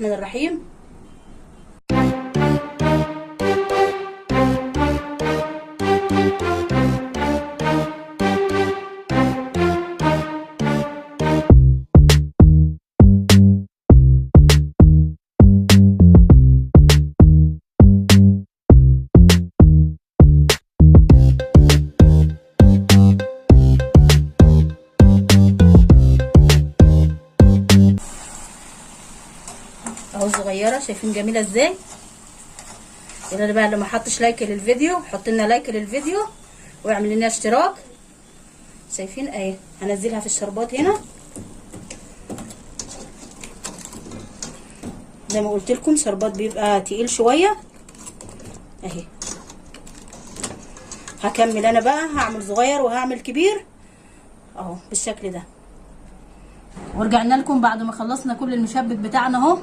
الرحمن الرحيم. اهو صغيره، شايفين جميله ازاي؟ يلا بقى اللي ما حطش لايك للفيديو حط لنا لايك للفيديو واعمل لنا اشتراك. شايفين اهي، هنزلها في الشربات هنا زي ما قلت لكم. شربات بيبقى تقيل شويه اهي. هكمل انا بقى، هعمل صغير وهعمل كبير اهو بالشكل ده. ورجعنا لكم بعد ما خلصنا كل المشبك بتاعنا اهو.